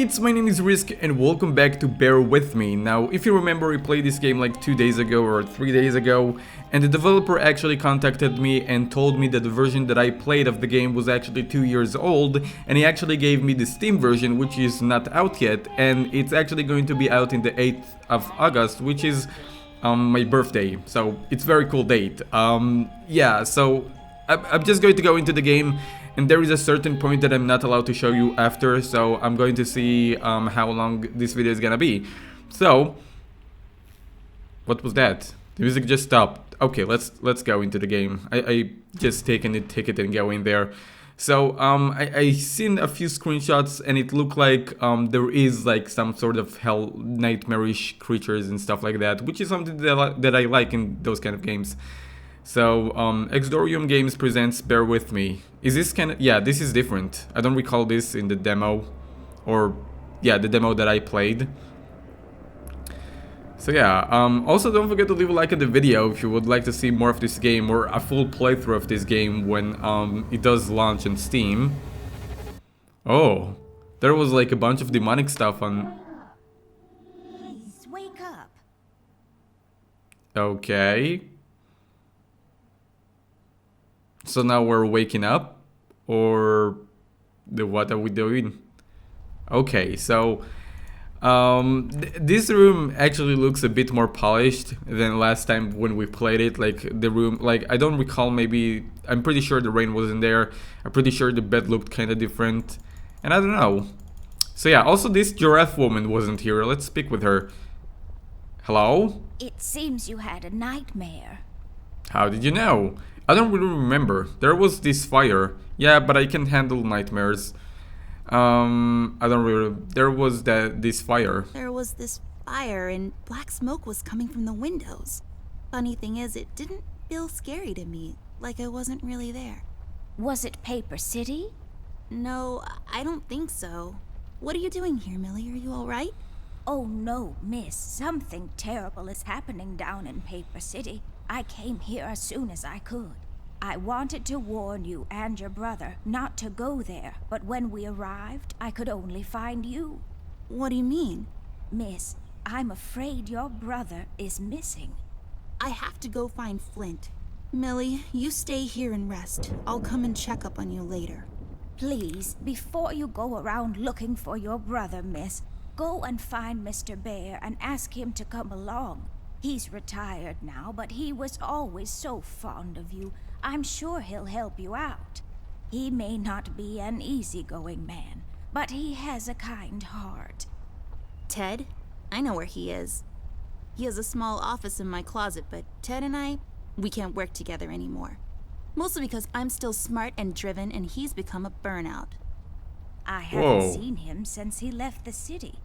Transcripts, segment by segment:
mates, my name is Risk and welcome back to Bear With Me. Now, if you remember, we played this game like 2 days ago or 3 days ago, and the developer actually contacted me and told me that the version that I played of the game was actually 2 years old, and he actually gave me the Steam version, which is not out yet, and it's actually going to be out in the 8th of August, which is my birthday, so it's a very cool date. Yeah, so I'm just going to go into the game. And there is a certain point that I'm not allowed to show you after, so I'm going to see how long this video is gonna be. So, what was that? The music just stopped. Okay, let's go into the game. I just taken the ticket and go in there. So I seen a few screenshots and it looked like there is like some sort of hell nightmarish creatures and stuff like that, which is something that I like in those kind of games. So, Exdorium Games presents Bear With Me. Is this kind of... yeah, this is different. I don't recall this in the demo. Or, yeah, the demo that I played. So yeah, also don't forget to leave a like on the video if you would like to see more of this game or a full playthrough of this game when it does launch on Steam. Oh, there was like a bunch of demonic stuff on... Please, wake up. Okay. So now we're waking up, or what are we doing? Okay, so this room actually looks a bit more polished than last time when we played it. Like the room, like I don't recall, maybe I'm pretty sure the rain wasn't there. I'm pretty sure the bed looked kind of different, and I don't know. So yeah, also this giraffe woman wasn't here. Let's speak with her. Hello? It seems you had a nightmare. How did you know? I don't really remember. There was this fire. Yeah, but I can handle nightmares. I don't really... there was this fire. There was this fire and black smoke was coming from the windows. Funny thing is, it didn't feel scary to me, like I wasn't really there. Was it Paper City? No, I don't think so. What are you doing here, Millie? Are you alright? Oh no, miss. Something terrible is happening down in Paper City. I came here as soon as I could. I wanted to warn you and your brother not to go there, but when we arrived, I could only find you. What do you mean? Miss, I'm afraid your brother is missing. I have to go find Flint. Millie, you stay here and rest. I'll come and check up on you later. Please, before you go around looking for your brother, miss, go and find Mr. Bear and ask him to come along. He's retired now, but he was always so fond of you. I'm sure he'll help you out. He may not be an easygoing man, but he has a kind heart. Ted? I know where he is. He has a small office in my closet, but Ted and I, we can't work together anymore. Mostly because I'm still smart and driven and he's become a burnout. I haven't seen him since he left the city.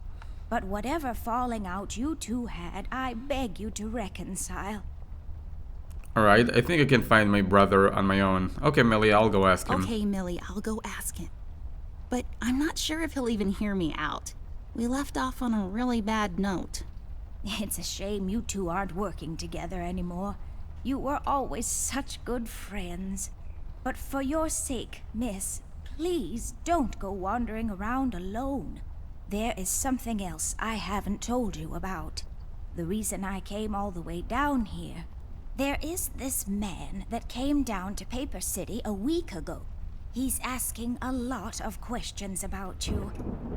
But whatever falling out you two had, I beg you to reconcile. Alright, I think I can find my brother on my own. Okay, Millie, I'll go ask him. Okay, Millie, I'll go ask him. But I'm not sure if he'll even hear me out. We left off on a really bad note. It's a shame you two aren't working together anymore. You were always such good friends. But for your sake, miss, please don't go wandering around alone. There is something else I haven't told you about. The reason I came all the way down here. There is this man that came down to Paper City a week ago. He's asking a lot of questions about you.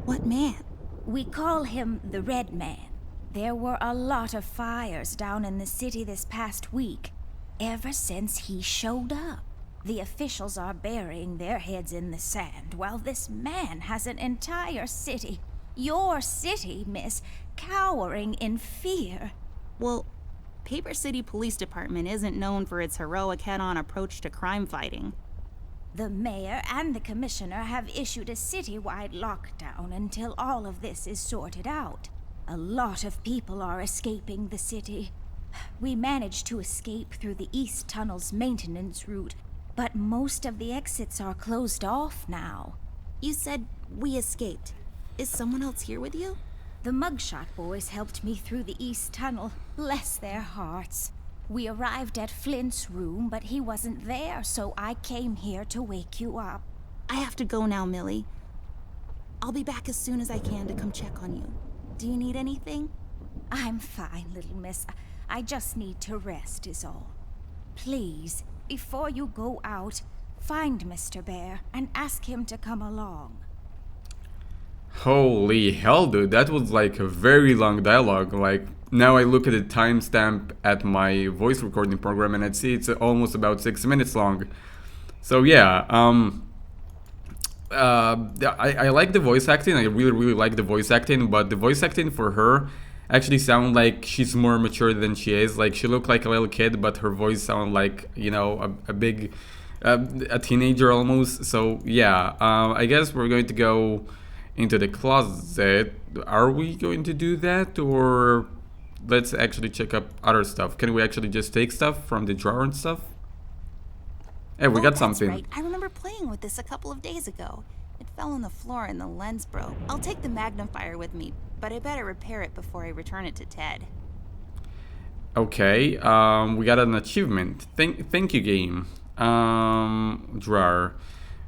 What man? We call him the Red Man. There were a lot of fires down in the city this past week, ever since he showed up. The officials are burying their heads in the sand, while this man has an entire city, your city, miss, cowering in fear. Well, Paper City Police Department isn't known for its heroic head-on approach to crime fighting. The mayor and the commissioner have issued a citywide lockdown until all of this is sorted out. A lot of people are escaping the city. We managed to escape through the East Tunnel's maintenance route, but most of the exits are closed off now. You said we escaped. Is someone else here with you? The Mugshot boys helped me through the East Tunnel. Bless their hearts. We arrived at Flint's room, but he wasn't there, so I came here to wake you up. I have to go now, Millie. I'll be back as soon as I can to come check on you. Do you need anything? I'm fine, little miss. I just need to rest is all. Please, before you go out, find Mr. Bear and ask him to come along. Holy hell, dude, that was like a very long dialogue. Like, now I look at the timestamp at my voice recording program and I see it's almost about 6 minutes long. So yeah, I like the voice acting. I really like the voice acting, but the voice acting for her actually sound like she's more mature than she is. Like, she looked like a little kid, but her voice sound like, you know, a big, a teenager almost. So yeah, I guess we're going to go into the closet. Are we going to do that, or let's actually check up other stuff? Can we actually just take stuff from the drawer and stuff? Hey, we got that's something. Right. I remember playing with this a couple of days ago. It fell on the floor and the lens broke. I'll take the magnifier with me, but I better repair it before I return it to Ted. Okay, we got an achievement. Thank you, game. Drawer.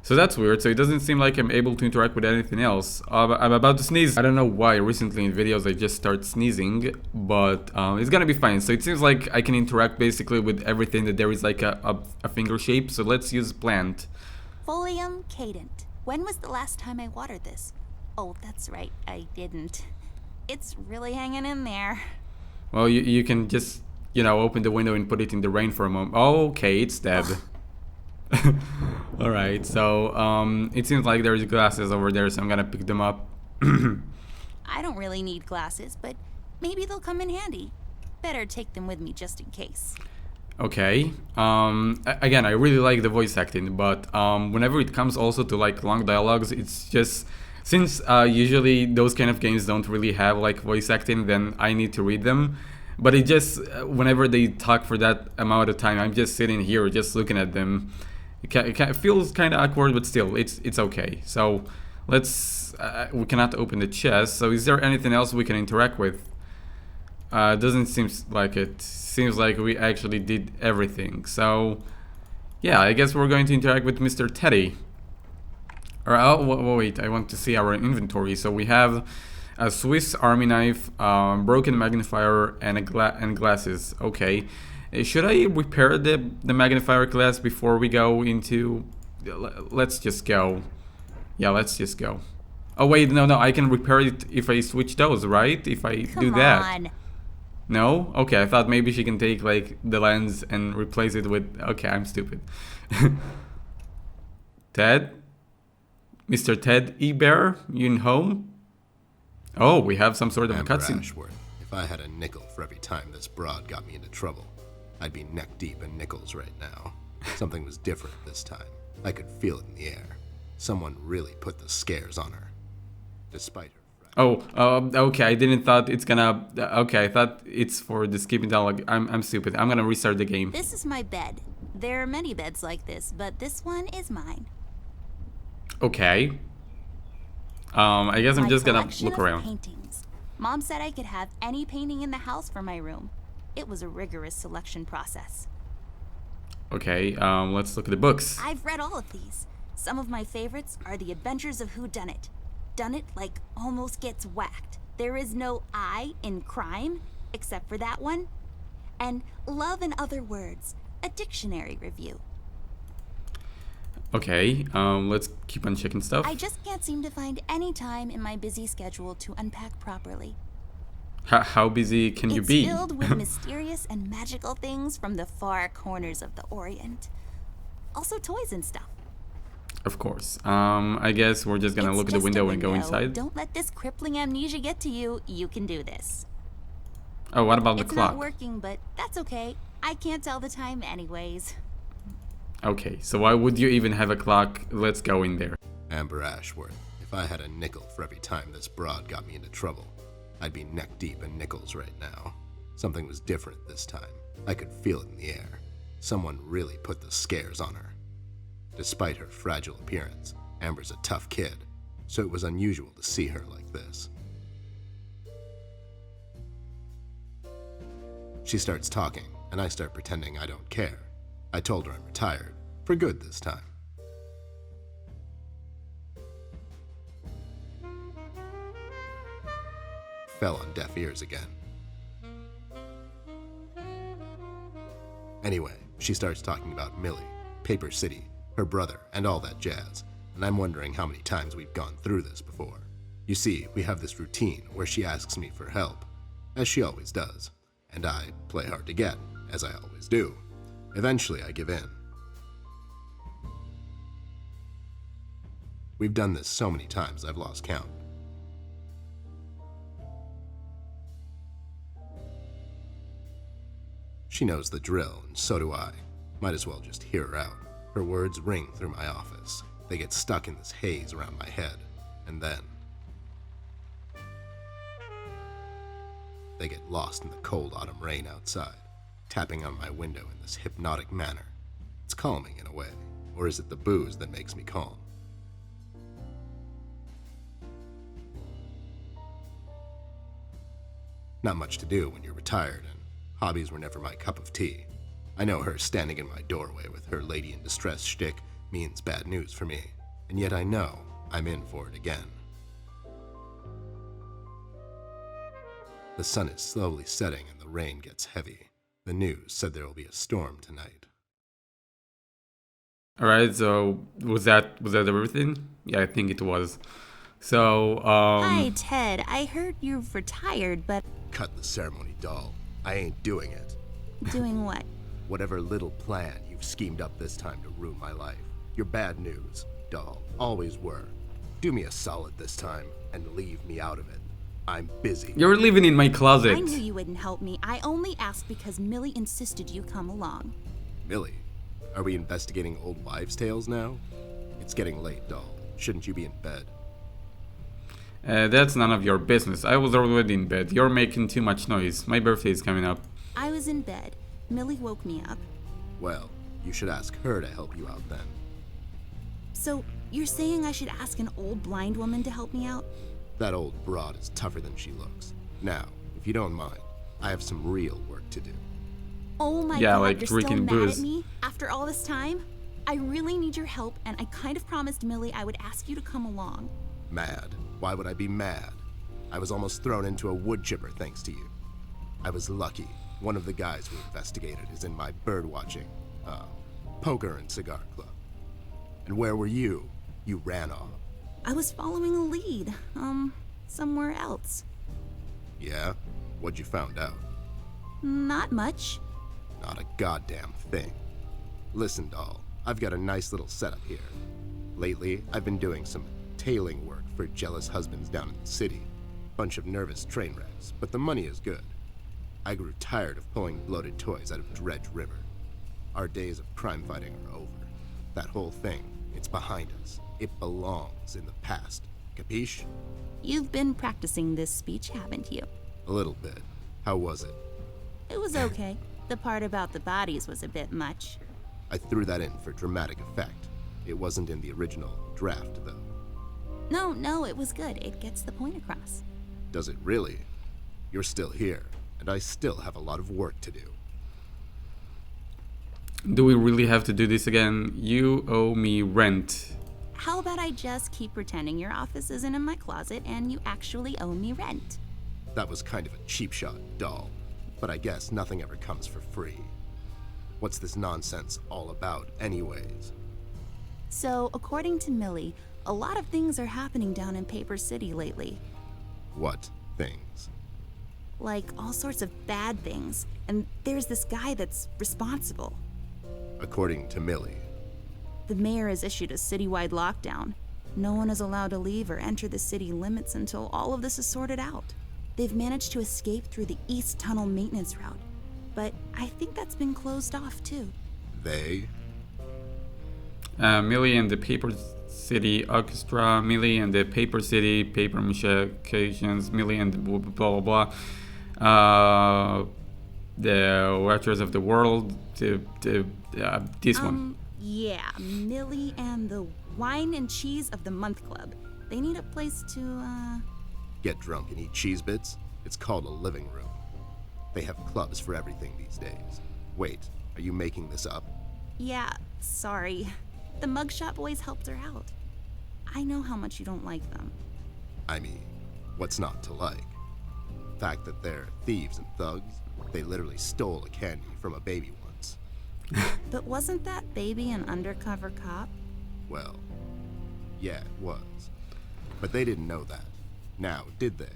So that's weird. So it doesn't seem like I'm able to interact with anything else. I'm about to sneeze. I don't know why recently in videos I just start sneezing, but it's gonna be fine. So it seems like I can interact basically with everything that there is like a finger shape. So let's use plant. Folium cadent. When was the last time I watered this? Oh, that's right, I didn't. It's really hanging in there. Well, you can just, you know, open the window and put it in the rain for a moment. Oh, okay, it's dead. Alright, so it seems like there's glasses over there, so I'm gonna pick them up. I don't really need glasses, but maybe they'll come in handy. Better take them with me just in case. Okay, again, I really like the voice acting, but whenever it comes also to like long dialogues, it's just, since usually those kind of games don't really have like voice acting, then I need to read them. But it just, whenever they talk for that amount of time, I'm just sitting here just looking at them. It feels kind of awkward, but still, it's okay. So let's, we cannot open the chest. So is there anything else we can interact with? Doesn't seem like it. Seems like we actually did everything. So yeah, I guess we're going to interact with Mr. Teddy. Or oh wait, I want to see our inventory. So we have a Swiss Army knife, broken magnifier, and glasses. Okay. Should I repair the magnifier glass before we go into... Let's just go. Yeah, let's just go. Oh wait, no, I can repair it if I switch those, right? If I do that. Come on. No? Okay, I thought maybe she can take like the lens and replace it with... Okay, I'm stupid. Ted? Mr. Ted E. Bear? You home? Oh, we have some sort of a cutscene. Ashworth, if I had a nickel for every time this broad got me into trouble, I'd be neck deep in nickels right now. Something was different this time. I could feel it in the air. Someone really put the scares on her. Despite her... Okay, I didn't thought it's gonna... Okay, I thought it's for the skipping dialogue. I'm stupid. I'm gonna restart the game. This is my bed. There are many beds like this, but this one is mine. Okay. I guess I'm just gonna look around. Paintings. Mom said I could have any painting in the house for my room. It was a rigorous selection process. Okay, let's look at the books. I've read all of these. Some of my favorites are The Adventures of Whodunit. Done it like almost gets whacked. There is no I in crime, except for that one. And Love and Other Words, a dictionary review. Okay, let's keep on checking stuff. I just can't seem to find any time in my busy schedule to unpack properly. How busy can you be? It's filled with mysterious and magical things from the far corners of the Orient. Also toys and stuff. Of course. I guess we're just gonna look at the window and go inside. Don't let this crippling amnesia get to you. You can do this. Oh, what about the It's clock? not working, but that's okay. I can't tell the time anyways. Okay, so why would you even have a clock? Let's go in there. Amber Ashworth, if I had a nickel for every time this broad got me into trouble, I'd be neck deep in nickels right now. Something was different this time. I could feel it in the air. Someone really put the scares on her. Despite her fragile appearance, Amber's a tough kid, so it was unusual to see her like this. She starts talking, and I start pretending I don't care. I told her I'm retired, for good this time. fell on deaf ears again. Anyway, she starts talking about Millie, Paper City, her brother, and all that jazz, and I'm wondering how many times we've gone through this before. You see, we have this routine where she asks me for help, as she always does, and I play hard to get, as I always do. Eventually, I give in. We've done this so many times I've lost count. She knows the drill, and so do I. Might as well just hear her out. Her words ring through my office. They get stuck in this haze around my head, and then they get lost in the cold autumn rain outside, tapping on my window in this hypnotic manner. It's calming in a way, or is it the booze that makes me calm? Not much to do when you're retired, and hobbies were never my cup of tea. I know her standing in my doorway with her lady in distress shtick means bad news for me, and yet I know I'm in for it again. The sun is slowly setting and the rain gets heavy. The news said there will be a storm tonight. Alright, so was that everything? Yeah, I think it was. So, Hi, Ted. I heard you've retired, but Cut the ceremony, doll. I ain't doing it. doing what? Whatever little plan you've schemed up this time to ruin my life. You're bad news, doll. Always were. Do me a solid this time and leave me out of it. I'm busy. You're living in my closet. I knew you wouldn't help me. I only asked because Millie insisted you come along. Millie, are we investigating old wives' tales now? It's getting late, doll. Shouldn't you be in bed? That's none of your business. I was already in bed. You're making too much noise. My birthday is coming up. I was in bed. Millie woke me up. Well, you should ask her to help you out then. So, you're saying I should ask an old blind woman to help me out? That old broad is tougher than she looks. Now, if you don't mind, I have some real work to do. Oh my Yeah, god, like you're still drinking mad booze. at me after all this time? I really need your help, and I kind of promised Millie I would ask you to come along. Mad? Why would I be mad? I was almost thrown into a wood chipper thanks to you. I was lucky. One of the guys we investigated is in my bird-watching, poker and cigar club. And where were you? You ran off. I was following a lead, somewhere else. Yeah? What'd you found out? Not much. Not a goddamn thing. Listen, doll, I've got a nice little setup here. Lately, I've been doing some tailing work for jealous husbands down in the city. Bunch of nervous train wrecks, but the money is good. I grew tired of pulling bloated toys out of Dredge River. Our days of crime fighting are over. That whole thing, it's behind us. It belongs in the past. Capiche? You've been practicing this speech, haven't you? A little bit. How was it? It was okay. The part about the bodies was a bit much. I threw that in for dramatic effect. It wasn't in the original draft, though. No, it was good. It gets the point across. Does it really? You're still here, and I still have a lot of work to do. Do we really have to do this again? You owe me rent. How about I just keep pretending your office isn't in my closet and you actually owe me rent? That was kind of a cheap shot, doll. But I guess nothing ever comes for free. What's this nonsense all about, anyways? So, according to Millie, a lot of things are happening down in Paper City lately. What things? Like all sorts of bad things. And there's this guy that's responsible. According to Millie. The mayor has issued a citywide lockdown. No one is allowed to leave or enter the city limits until all of this is sorted out. They've managed to escape through the East Tunnel maintenance route, but I think that's been closed off too. They? Millie and the Paper City Orchestra, Millie and the Paper City Paper Mache Occasions, Millie and the blah blah blah. The Watchers of the World, this one. Yeah, Millie and the Wine and Cheese of the Month Club. They need a place to, Get drunk and eat cheese bits? It's called a living room. They have clubs for everything these days. Wait, are you making this up? Yeah, sorry. The Mugshot Boys helped her out. I know how much you don't like them. I mean, what's not to like? fact that they're thieves and thugs. They literally stole a candy from a baby once. But wasn't that baby an undercover cop? Well, yeah, it was. But they didn't know that. Now, did they?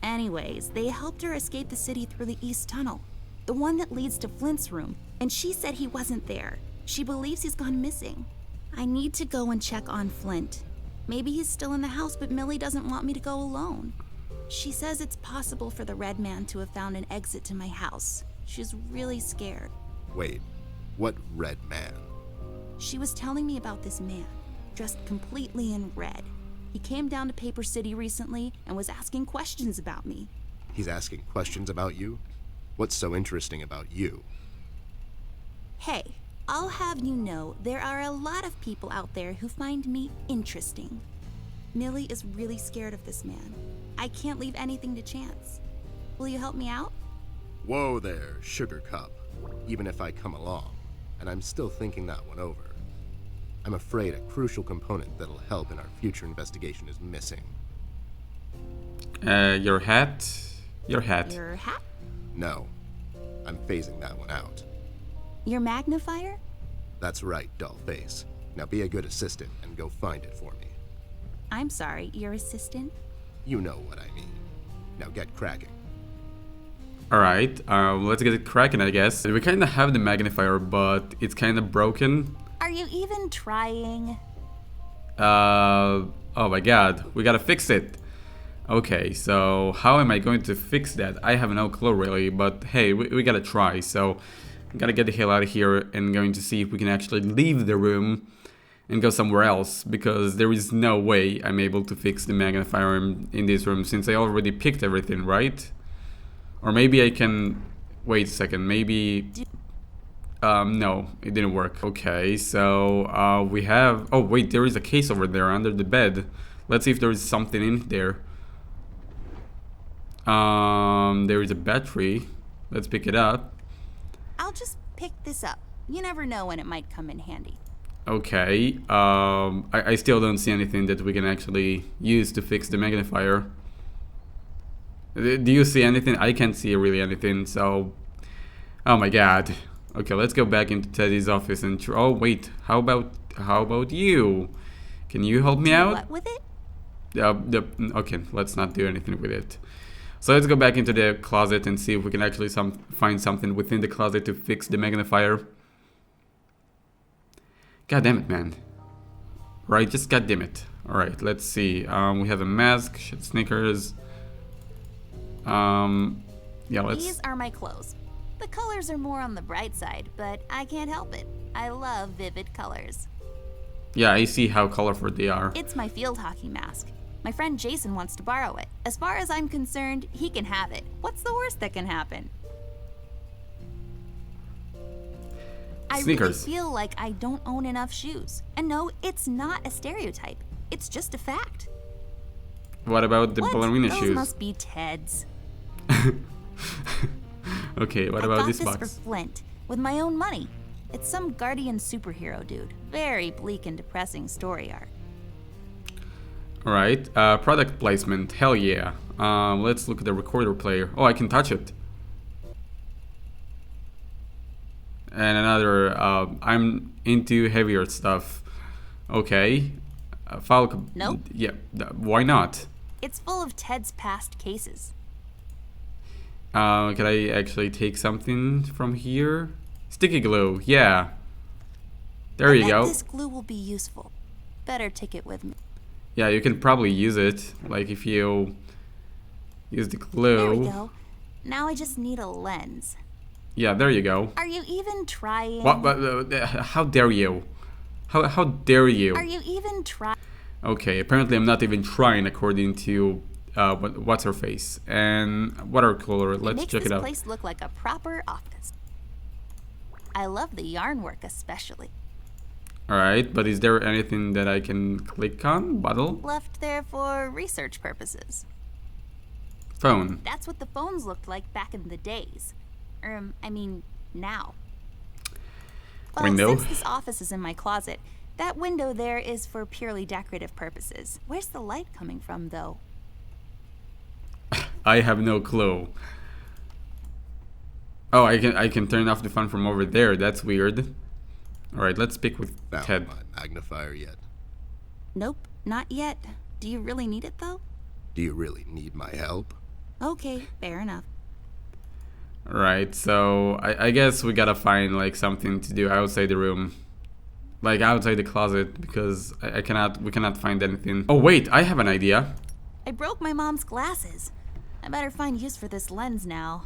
Anyways, they helped her escape the city through the East Tunnel, the one that leads to Flint's room, and she said he wasn't there. She believes he's gone missing. I need to go and check on Flint. Maybe he's still in the house, but Millie doesn't want me to go alone. She says it's possible for the Red Man to have found an exit to my house. She's really scared. Wait, what Red Man? She was telling me about this man, dressed completely in red. He came down to Paper City recently and was asking questions about me. He's asking questions about you? What's so interesting about you? Hey, I'll have you know there are a lot of people out there who find me interesting. Millie is really scared of this man. I can't leave anything to chance. Will you help me out? Whoa there, Sugar Cup. Even if I come along, and I'm still thinking that one over. I'm afraid a crucial component that'll help in our future investigation is missing. Your hat? Your hat. Your hat? No, I'm phasing that one out. Your magnifier? That's right, dollface. Now be a good assistant and go find it for me. I'm sorry, your assistant? You know what I mean. Now get cracking. Alright, let's get it cracking, I guess. We kind of have the magnifier, but it's kind of broken. Are you even trying? Oh my god, we gotta fix it. Okay, so how am I going to fix that? I have no clue really, but hey, we gotta try. So, gotta get the hell out of here and going to see if we can actually leave the room and go somewhere else, because there is no way I'm able to fix the magnifier in this room since I already picked everything, right? Or maybe I can... Wait a second, maybe... no, it didn't work. Okay, so we have... Oh wait, there is a case over there under the bed. Let's see if there is something in there. There is a battery. Let's pick it up. I'll just pick this up. You never know when it might come in handy. Okay, I still don't see anything that we can actually use to fix the magnifier. Do you see anything? I can't see really anything, so... Oh my god. Okay, let's go back into Teddy's office and... Oh wait, how about you? Can you help me out? What with it? Okay, let's not do anything with it. So let's go back into the closet and see if we can actually find something within the closet to fix the magnifier. God damn it, man. Right, just god damn it. Alright, let's see. We have a mask, sneakers. Yeah, let's... These are my clothes. The colors are more on the bright side, but I can't help it. I love vivid colors. Yeah, I see how colorful they are. It's my field hockey mask. My friend Jason wants to borrow it. As far as I'm concerned, he can have it. What's the worst that can happen? Sneakers. I really feel like I don't own enough shoes. And no, it's not a stereotype. It's just a fact. What about the ballerina Those shoes? must be Ted's. Okay, what about this I got box? this for Flint, with my own money. It's some guardian superhero dude. Very bleak and depressing story arc. Alright, product placement, hell yeah. Let's look at the recorder player. Oh, I can touch it. And another, I'm into heavier stuff. Okay. Falcon. Nope. Yeah, why not? It's full of Ted's past cases. Can I actually take something from here? Sticky glue, yeah. There you go. This glue will be useful. Better take it with me. Yeah, you can probably use it. Like if you use the glue. There we go. Now I just need a lens. Yeah, there you go. Are you even trying? What? How dare you? How dare you? Are you even trying? Okay, apparently I'm not even trying according to what's her face and watercolor. Let's check it out. It makes this place look like a proper office. I love the yarn work especially. Alright, but is there anything that I can click on? Bottle? Left there for research purposes. Phone. That's what the phones looked like back in the days. I mean, now. Well, Window. since this office is in my closet, that window there is for purely decorative purposes. Where's the light coming from, though? I have no clue. Oh, I can turn off the fun from over there. That's weird. Alright, let's speak with Found Ted. my magnifier yet? Nope, not yet. Do you really need it though? Do you really need my help? Okay, fair enough. Right, so I guess we gotta find like something to do outside the room. Like outside the closet, because we cannot find anything. Oh wait, I have an idea. I broke my mom's glasses. I better find use for this lens now.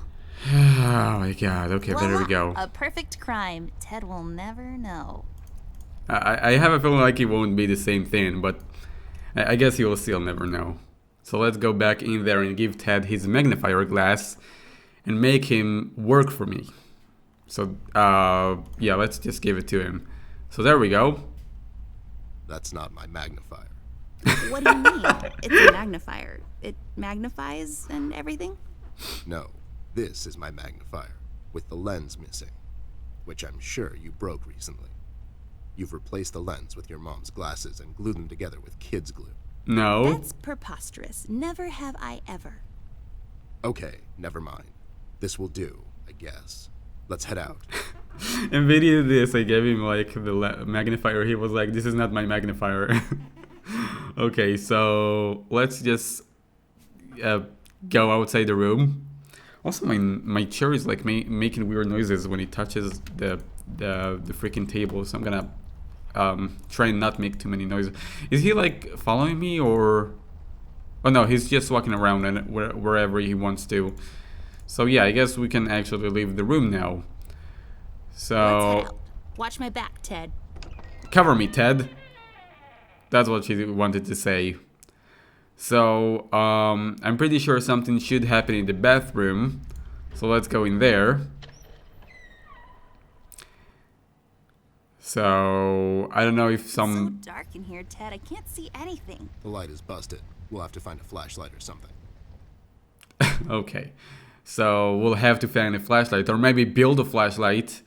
Oh my god, okay, there we Voila, go. A perfect crime. Ted will never know. I have a feeling like it won't be the same thing, but I guess he will still never know. So let's go back in there and give Ted his magnifier glass and make him work for me. So, yeah, let's just give it to him. So there we go. That's not my magnifier. What do you mean? It's a magnifier. It magnifies and everything? No, this is my magnifier, with the lens missing, which I'm sure you broke recently. You've replaced the lens with your mom's glasses and glued them together with kids' glue. No. That's preposterous. Never have I ever. Okay, never mind. This will do, I guess. Let's head out. NVIDIA did this. I gave him like the magnifier. He was like, "This is not my magnifier." Okay, so let's just go outside the room. Also, my chair is like making weird noises when it touches the freaking table. So I'm gonna try and not make too many noises. Is he like following me or? Oh no, he's just walking around and wherever he wants to. So yeah, I guess we can actually leave the room now. Let's head So out. Watch my back, Ted. cover me, Ted. That's what she wanted to say. So I'm pretty sure something should happen in the bathroom. So let's go in there. So I don't know if It's some. so dark in here, Ted. I can't see anything. The light is busted. We'll have to find a flashlight or something. Okay, so we'll have to find a flashlight or maybe build a flashlight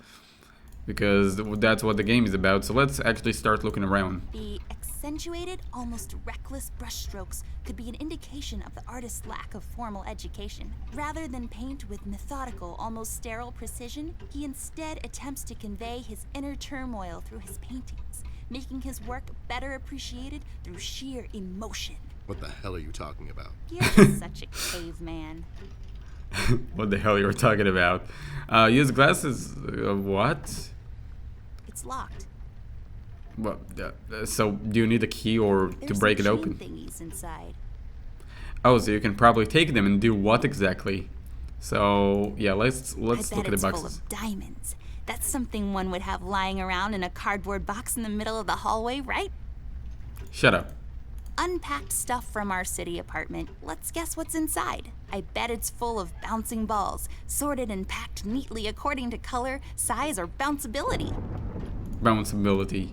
because that's what the game is about. So let's actually start looking around. The accentuated, almost reckless brushstrokes could be an indication of the artist's lack of formal education. Rather than paint with methodical, almost sterile precision, he instead attempts to convey his inner turmoil through his paintings, making his work better appreciated through sheer emotion. What the hell are you talking about? You're just such a caveman. What the hell you're talking about? Use glasses. What? It's locked. Well, so do you need a key or to There's break it some open? chain thingies inside. Oh, so you can probably take them and do what exactly? So yeah, let's I look bet at the it's full boxes. of diamonds. That's something one would have lying around in a cardboard box in the middle of the hallway, right? Shut up. Unpacked stuff from our city apartment. Let's guess what's inside. I bet it's full of bouncing balls, sorted and packed neatly according to color, size, or bounceability. Bounceability.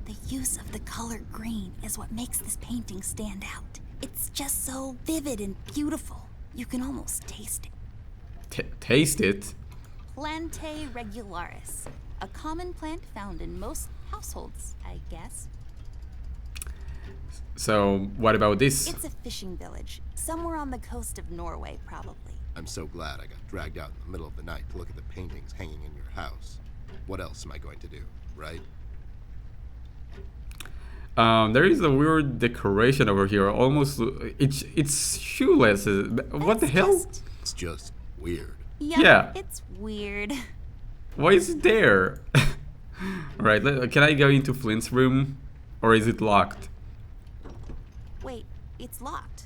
The use of the color green is what makes this painting stand out. It's just so vivid and beautiful. You can almost taste it. Taste it. Plantae regularis, a common plant found in most households, I guess. So what about this? It's a fishing village, somewhere on the coast of Norway, probably. I'm so glad I got dragged out in the middle of the night to look at the paintings hanging in your house. What else am I going to do, right? There is a weird decoration over here. Almost, it's shoelaces. What the hell? It's just weird. Yeah. It's weird. Why is it there? Right. Can I go into Flint's room, or is it locked? Wait, it's locked.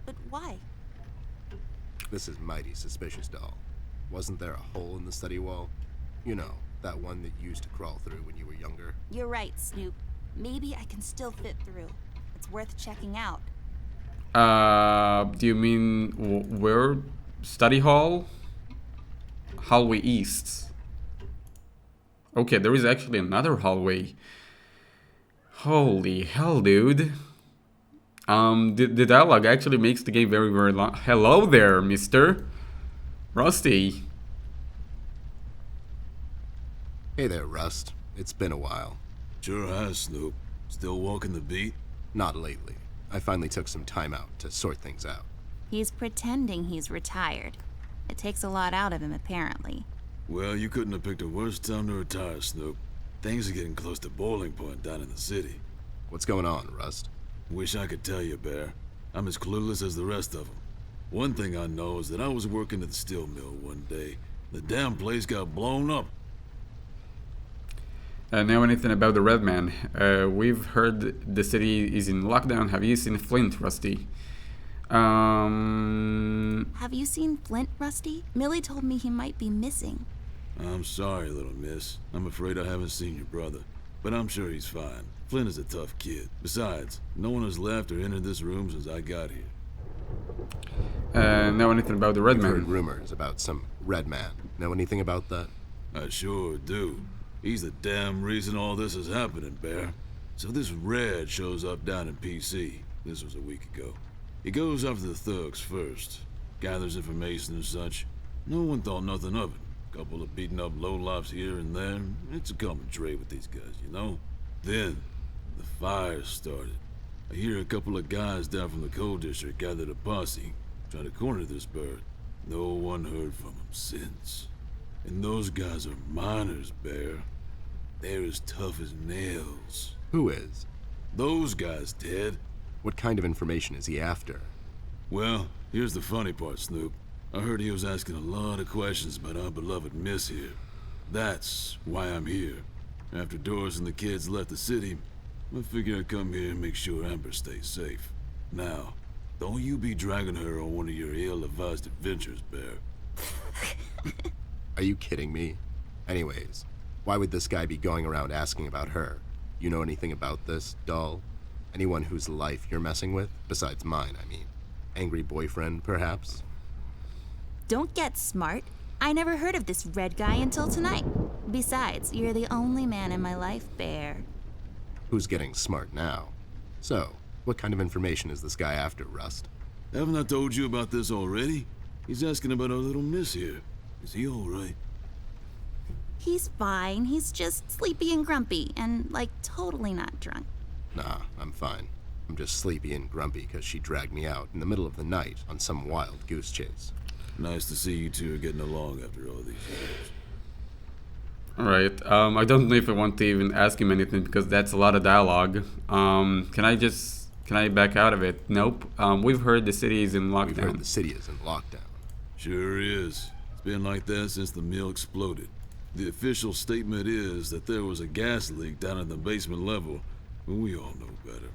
But why? This is mighty suspicious, doll. Wasn't there a hole in the study wall? You know, that one that you used to crawl through when you were younger. You're right, Snoop. Maybe I can still fit through. It's worth checking out. Do you mean where? Study hall? Hallway East. Okay, there is actually another hallway. Holy hell, dude. The dialogue actually makes the game very, very long. Hello there, mister. Rusty. Hey there, Rust. It's been a while. Sure has, Snoop. Still walking the beat? Not lately. I finally took some time out to sort things out. He's pretending he's retired. It takes a lot out of him, apparently. Well, you couldn't have picked a worse time to retire, Snoop. Things are getting close to boiling point down in the city. What's going on, Rust? Wish I could tell you, Bear. I'm as clueless as the rest of them. One thing I know is that I was working at the steel mill one day. The damn place got blown up. Know anything about the Red Man? We've heard the city is in lockdown. Have you seen Flint, Rusty? Have you seen Flint, Rusty? Millie told me he might be missing. I'm sorry, little miss. I'm afraid I haven't seen your brother. But I'm sure he's fine. Flint is a tough kid. Besides, no one has left or entered this room since I got here. Know anything about the Red I've Man? heard rumors about some Red Man. Know anything about that? I sure do. He's the damn reason all this is happening, Bear. So this Red shows up down in PC. This was a week ago. He goes after the thugs first. Gathers information and such. No one thought nothing of it. Couple of beaten up lowlifes here and there. It's a common trait with these guys, you know? Then, the fire started. I hear a couple of guys down from the coal district gathered a posse, trying to corner this bird. No one heard from him since. And those guys are miners, Bear. They're as tough as nails. Who is? Those guys, Ted. What kind of information is he after? Well, here's the funny part, Snoop. I heard he was asking a lot of questions about our beloved Miss here. That's why I'm here. After Doris and the kids left the city, I figured I'd come here and make sure Amber stays safe. Now, don't you be dragging her on one of your ill-advised adventures, Bear. Are you kidding me? Anyways, why would this guy be going around asking about her? You know anything about this, doll? Anyone whose life you're messing with? Besides mine, I mean. Angry boyfriend, perhaps? Don't get smart. I never heard of this Red guy until tonight. Besides, you're the only man in my life, Bear. Who's getting smart now? So, what kind of information is this guy after, Rust? Haven't I told you about this already? He's asking about our little Miss here. Is he all right? He's fine. He's just sleepy and grumpy and, like, totally not drunk. Nah, I'm fine. I'm just sleepy and grumpy because she dragged me out in the middle of the night on some wild goose chase. Nice to see you two are getting along after all these years. Alright, I don't know if I want to even ask him anything because that's a lot of dialogue. Can I back out of it? Nope. We've heard the city is in lockdown. We've heard the city is in lockdown. Sure is. It's been like that since the mill exploded. The official statement is that there was a gas leak down at the basement level, but we all know better.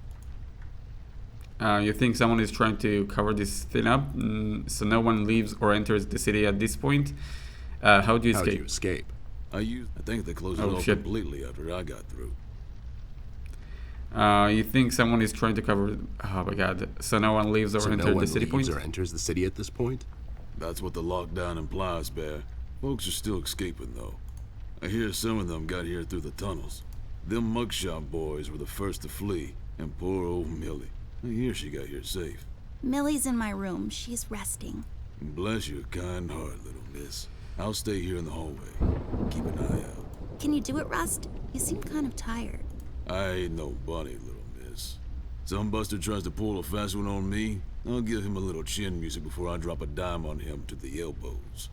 You think someone is trying to cover this thing up so no one leaves or enters the city at this point? How do you escape? How'd you escape? I think they closed it off completely after I got through. You think someone is trying to cover... Oh my god. So no one leaves or enters the city point? or enters the city at this point? That's what the lockdown implies, Bear. Folks are still escaping, though. I hear some of them got here through the tunnels. Them mugshot boys were the first to flee, and poor old Millie. I hear she got here safe. Millie's in my room. She's resting. Bless your kind heart, little miss. I'll stay here in the hallway. Keep an eye out. Can you do it, Rust? You seem kind of tired. I ain't no bunny, little miss. Some buster tries to pull a fast one on me, I'll give him a little chin music before I drop a dime on him to the elbows.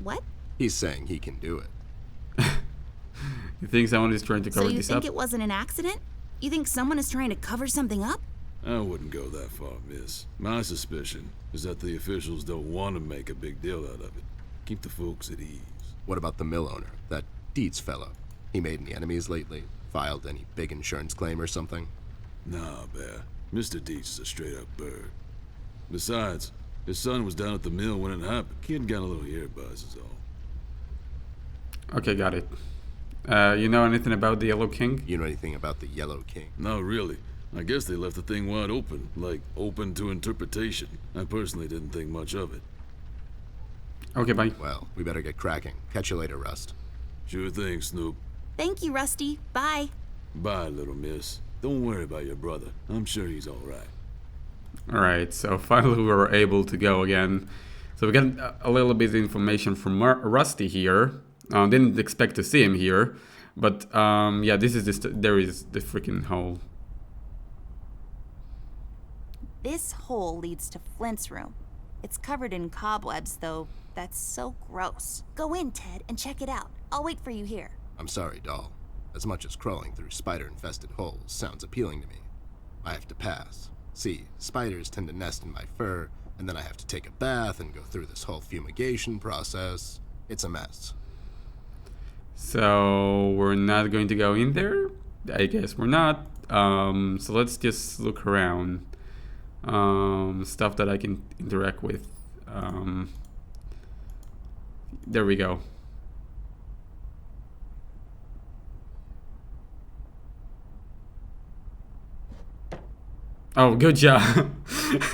What? He's saying he can do it. You think someone is trying to cover So you this think up? it wasn't an accident? You think someone is trying to cover something up? I wouldn't go that far, miss. My suspicion is that the officials don't want to make a big deal out of it. Keep the folks at ease. What about the mill owner, that Dietz fellow? He made any enemies lately? Filed any big insurance claim or something? Nah, Bear. Mr. Dietz is a straight-up bird. Besides, his son was down at the mill when it happened. Kid got a little ear buzz is all. Okay, got it. You know anything about the Yellow King? You know anything about the Yellow King? Not really. I guess they left the thing wide open, like open to interpretation. I personally didn't think much of it. Okay, bye. Well, we better get cracking. Catch you later, Rust. Sure thing, Snoop. Thank you, Rusty. Bye. Bye, little miss. Don't worry about your brother. I'm sure he's all right. Alright, so finally we were able to go again. So we got a little bit of information from Rusty here. Didn't expect to see him here. But yeah, this is there is the freaking hole. This hole leads to Flint's room. It's covered in cobwebs, though. That's so gross. Go in, Ted, and check it out. I'll wait for you here. I'm sorry, doll. As much as crawling through spider-infested holes sounds appealing to me, I have to pass. See, spiders tend to nest in my fur, and then I have to take a bath and go through this whole fumigation process. It's a mess. So we're not going to go in there? I guess we're not. So let's just look around. Stuff that I can interact with. There we go. Oh, good job.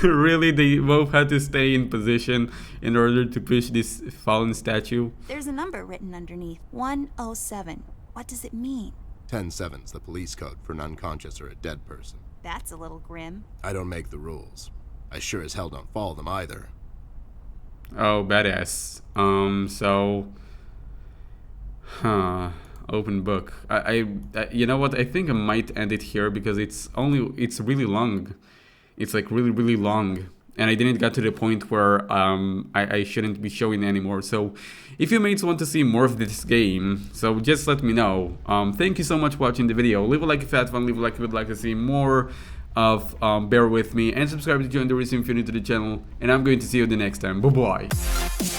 Really, they both had to stay in position in order to push this fallen statue. There's a number written underneath. 107. What does it mean? 10-7's the police code for an unconscious or a dead person. That's a little grim. I don't make the rules. I sure as hell don't follow them either. Oh, badass. Open book. I you know what? I think I might end it here because it's really long. It's like really long, and I didn't get to the point where I shouldn't be showing anymore. So if you mates want to see more of this game, so just let me know. Thank you so much for watching the video. Leave a like if you had fun. Leave a like if you would like to see more of Bear With Me, and subscribe to join the RiskRim if you're new to the channel. And I'm going to see you the next time. Bye bye.